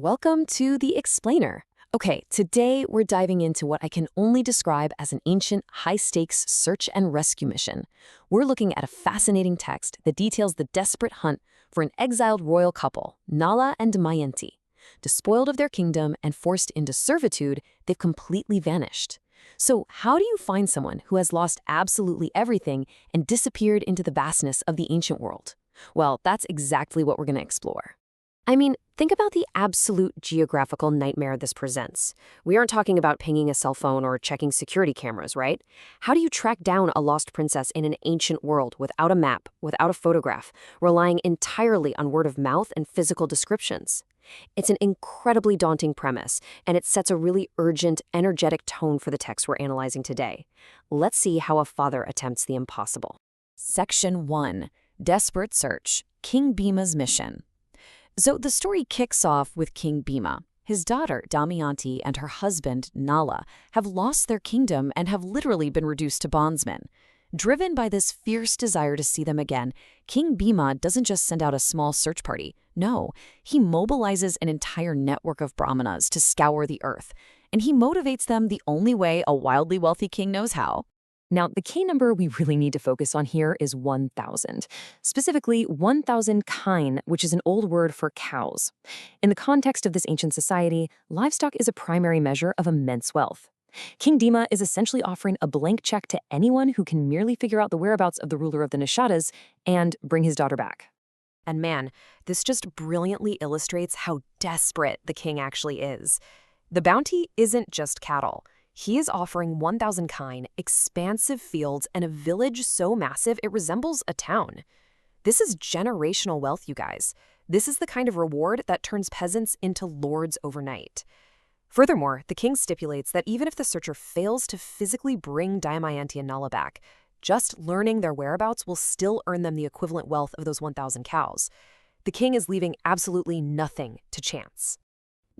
Welcome to The Explainer. Okay, today we're diving into what I can only describe as an ancient, high-stakes search and rescue mission. We're looking at a fascinating text that details the desperate hunt for an exiled royal couple, Nala and Damayanti. Despoiled of their kingdom and forced into servitude, they've completely vanished. So how do you find someone who has lost absolutely everything and disappeared into the vastness of the ancient world? Well, that's exactly what we're going to explore. I mean, think about the absolute geographical nightmare this presents. We aren't talking about pinging a cell phone or checking security cameras, right? How do you track down a lost princess in an ancient world without a map, without a photograph, relying entirely on word of mouth and physical descriptions? It's an incredibly daunting premise, and it sets a really urgent, energetic tone for the text we're analyzing today. Let's see how a father attempts the impossible. Section 1. Desperate Search. King Bhima's Mission. So the story kicks off with King Bhima. His daughter, Damayanti, and her husband, Nala, have lost their kingdom and have literally been reduced to bondsmen. Driven by this fierce desire to see them again, King Bhima doesn't just send out a small search party. No, he mobilizes an entire network of Brahmanas to scour the earth. And he motivates them the only way a wildly wealthy king knows how. Now, the key number we really need to focus on here is 1,000. Specifically, 1,000 kine, which is an old word for cows. In the context of this ancient society, livestock is a primary measure of immense wealth. King Bhima is essentially offering a blank check to anyone who can merely figure out the whereabouts of the ruler of the Nishadas and bring his daughter back. And man, this just brilliantly illustrates how desperate the king actually is. The bounty isn't just cattle. He is offering 1,000 kine, expansive fields, and a village so massive it resembles a town. This is generational wealth, you guys. This is the kind of reward that turns peasants into lords overnight. Furthermore, the king stipulates that even if the searcher fails to physically bring Damayanti and Nala back, just learning their whereabouts will still earn them the equivalent wealth of those 1,000 cows. The king is leaving absolutely nothing to chance.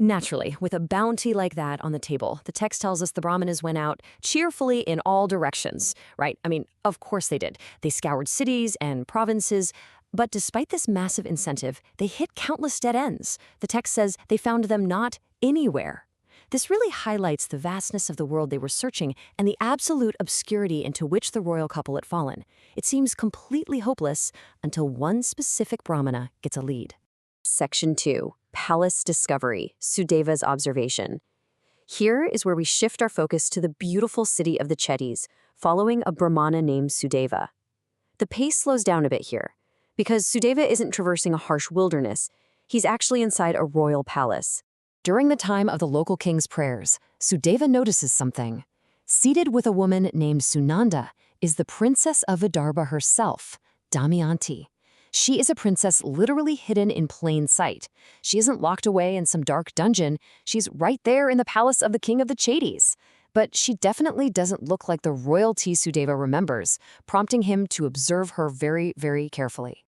Naturally, with a bounty like that on the table, the text tells us the Brahmanas went out cheerfully in all directions, right? I mean, of course they did. They scoured cities and provinces, but despite this massive incentive, they hit countless dead ends. The text says they found them not anywhere. This really highlights the vastness of the world they were searching and the absolute obscurity into which the royal couple had fallen. It seems completely hopeless until one specific Brahmana gets a lead. Section 2. Palace Discovery, Sudeva's Observation. Here is where we shift our focus to the beautiful city of the Chedis, following a Brahmana named Sudeva. The pace slows down a bit here, because Sudeva isn't traversing a harsh wilderness. He's actually inside a royal palace. During the time of the local king's prayers, Sudeva notices something. Seated with a woman named Sunanda is the princess of Vidarbha herself, Damayanti. She is a princess literally hidden in plain sight. She isn't locked away in some dark dungeon. She's right there in the palace of the king of the Chedis. But she definitely doesn't look like the royalty Sudeva remembers, prompting him to observe her very, very carefully.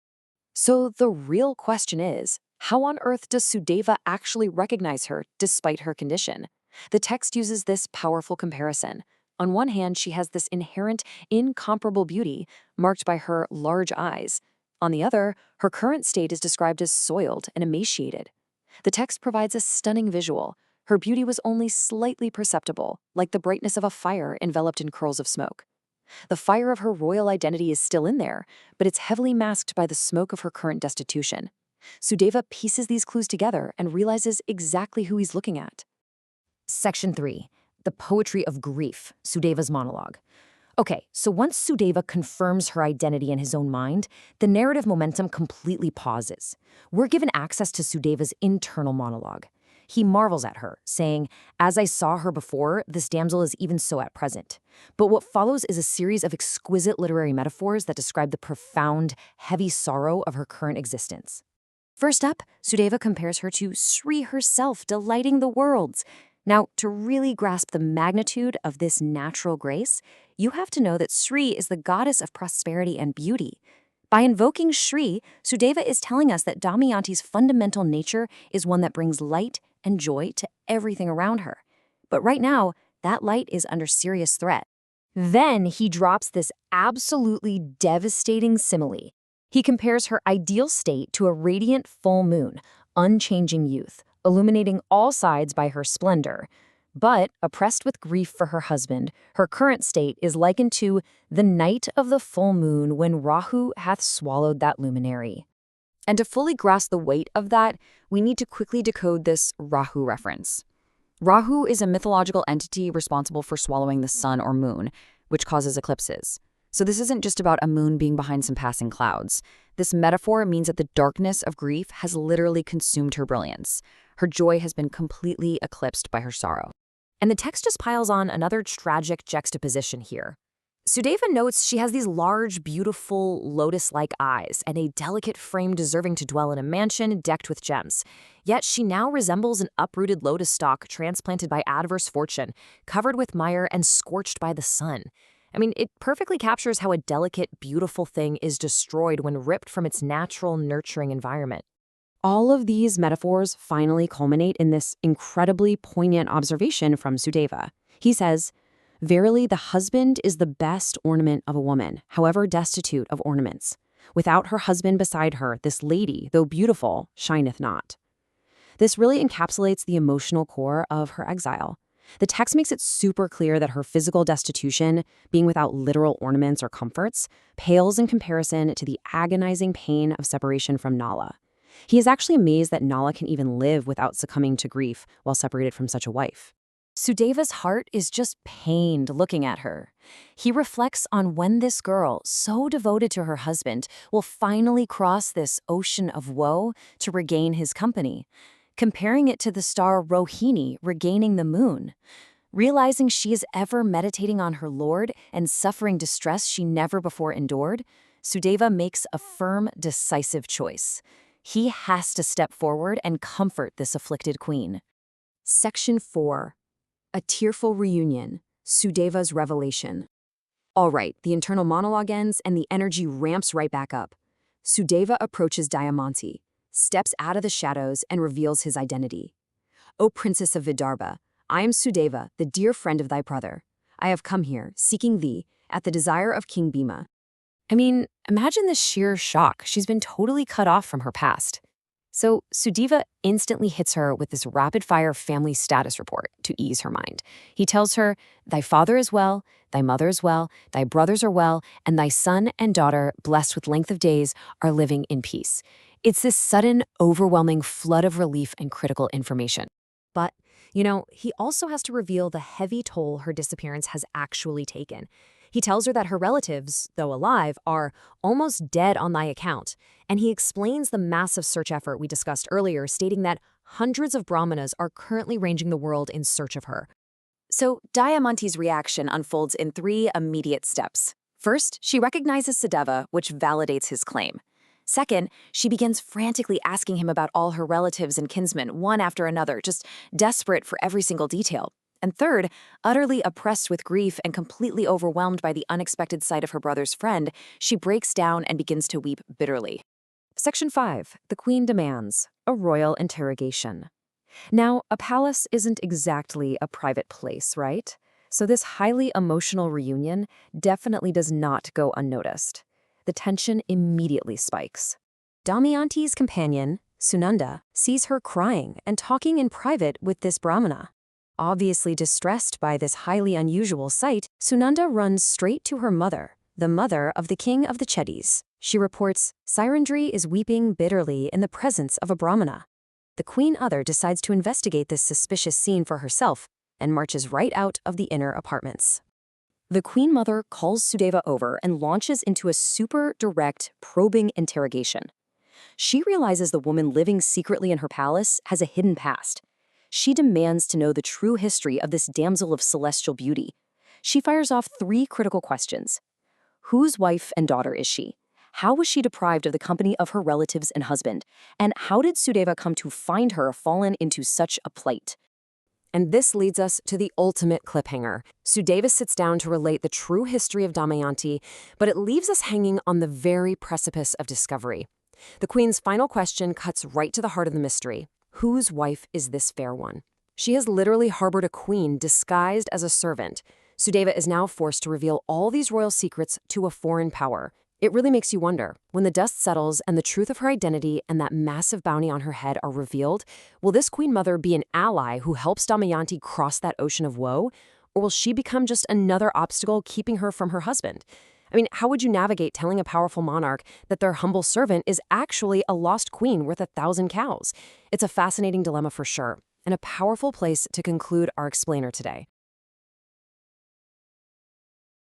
So the real question is, how on earth does Sudeva actually recognize her despite her condition? The text uses this powerful comparison. On one hand, she has this inherent, incomparable beauty, marked by her large eyes. On the other, her current state is described as soiled and emaciated. The text provides a stunning visual. Her beauty was only slightly perceptible, like the brightness of a fire enveloped in curls of smoke. The fire of her royal identity is still in there, but it's heavily masked by the smoke of her current destitution. Sudeva pieces these clues together and realizes exactly who he's looking at. Section 3. The Poetry of Grief, Sudeva's Monologue. Okay, so once Sudeva confirms her identity in his own mind, the narrative momentum completely pauses. We're given access to Sudeva's internal monologue. He marvels at her, saying, "As I saw her before, this damsel is even so at present." But what follows is a series of exquisite literary metaphors that describe the profound, heavy sorrow of her current existence. First up, Sudeva compares her to Sri herself, delighting the worlds. Now, to really grasp the magnitude of this natural grace, you have to know that Sri is the goddess of prosperity and beauty. By invoking Sri, Sudeva is telling us that Damayanti's fundamental nature is one that brings light and joy to everything around her. But right now, that light is under serious threat. Then he drops this absolutely devastating simile. He compares her ideal state to a radiant full moon, unchanging youth, illuminating all sides by her splendor. But, oppressed with grief for her husband, her current state is likened to the night of the full moon when Rahu hath swallowed that luminary. And to fully grasp the weight of that, we need to quickly decode this Rahu reference. Rahu is a mythological entity responsible for swallowing the sun or moon, which causes eclipses. So this isn't just about a moon being behind some passing clouds. This metaphor means that the darkness of grief has literally consumed her brilliance. Her joy has been completely eclipsed by her sorrow. And the text just piles on another tragic juxtaposition here. Sudeva notes she has these large, beautiful, lotus-like eyes and a delicate frame deserving to dwell in a mansion decked with gems. Yet she now resembles an uprooted lotus stalk transplanted by adverse fortune, covered with mire and scorched by the sun. I mean, it perfectly captures how a delicate, beautiful thing is destroyed when ripped from its natural, nurturing environment. All of these metaphors finally culminate in this incredibly poignant observation from Sudeva. He says, "Verily the husband is the best ornament of a woman, however destitute of ornaments. Without her husband beside her, this lady, though beautiful, shineth not." This really encapsulates the emotional core of her exile. The text makes it super clear that her physical destitution, being without literal ornaments or comforts, pales in comparison to the agonizing pain of separation from Nala. He is actually amazed that Nala can even live without succumbing to grief while separated from such a wife. Sudeva's heart is just pained looking at her. He reflects on when this girl, so devoted to her husband, will finally cross this ocean of woe to regain his company, comparing it to the star Rohini regaining the moon. Realizing she is ever meditating on her Lord and suffering distress she never before endured, Sudeva makes a firm, decisive choice. He has to step forward and comfort this afflicted queen. Section 4. A tearful reunion, Sudeva's revelation. All right, the internal monologue ends and the energy ramps right back up. Sudeva approaches Damayanti, steps out of the shadows and reveals his identity. "O Princess of Vidarbha, I am Sudeva, the dear friend of thy brother. I have come here, seeking thee, at the desire of King Bhima." I mean, imagine the sheer shock. She's been totally cut off from her past. So Sudeva instantly hits her with this rapid-fire family status report to ease her mind. He tells her, "Thy father is well, thy mother is well, thy brothers are well, and thy son and daughter, blessed with length of days, are living in peace." It's this sudden, overwhelming flood of relief and critical information. But, he also has to reveal the heavy toll her disappearance has actually taken. He tells her that her relatives, though alive, are almost dead on thy account, and he explains the massive search effort we discussed earlier, stating that hundreds of Brahmanas are currently ranging the world in search of her. So Damayanti's reaction unfolds in 3 immediate steps. First, she recognizes Sudeva, which validates his claim. Second, she begins frantically asking him about all her relatives and kinsmen, one after another, just desperate for every single detail. And third, utterly oppressed with grief and completely overwhelmed by the unexpected sight of her brother's friend, she breaks down and begins to weep bitterly. Section 5. The Queen Demands. A Royal Interrogation. Now, a palace isn't exactly a private place, right? So this highly emotional reunion definitely does not go unnoticed. The tension immediately spikes. Damayanti's companion, Sunanda, sees her crying and talking in private with this Brahmana. Obviously distressed by this highly unusual sight, Sunanda runs straight to her mother, the mother of the king of the Chedis. She reports, "Sirendri is weeping bitterly in the presence of a Brahmana." The queen mother decides to investigate this suspicious scene for herself and marches right out of the inner apartments. The queen mother calls Sudeva over and launches into a super direct, probing interrogation. She realizes the woman living secretly in her palace has a hidden past. She demands to know the true history of this damsel of celestial beauty. She fires off 3 critical questions. Whose wife and daughter is she? How was she deprived of the company of her relatives and husband? And how did Sudeva come to find her fallen into such a plight? And this leads us to the ultimate cliffhanger. Sudeva sits down to relate the true history of Damayanti, but it leaves us hanging on the very precipice of discovery. The queen's final question cuts right to the heart of the mystery. Whose wife is this fair one? She has literally harbored a queen disguised as a servant. Sudeva is now forced to reveal all these royal secrets to a foreign power. It really makes you wonder, when the dust settles and the truth of her identity and that massive bounty on her head are revealed, will this queen mother be an ally who helps Damayanti cross that ocean of woe? Or will she become just another obstacle keeping her from her husband? I mean, how would you navigate telling a powerful monarch that their humble servant is actually a lost queen worth 1,000 cows? It's a fascinating dilemma for sure, and a powerful place to conclude our explainer today.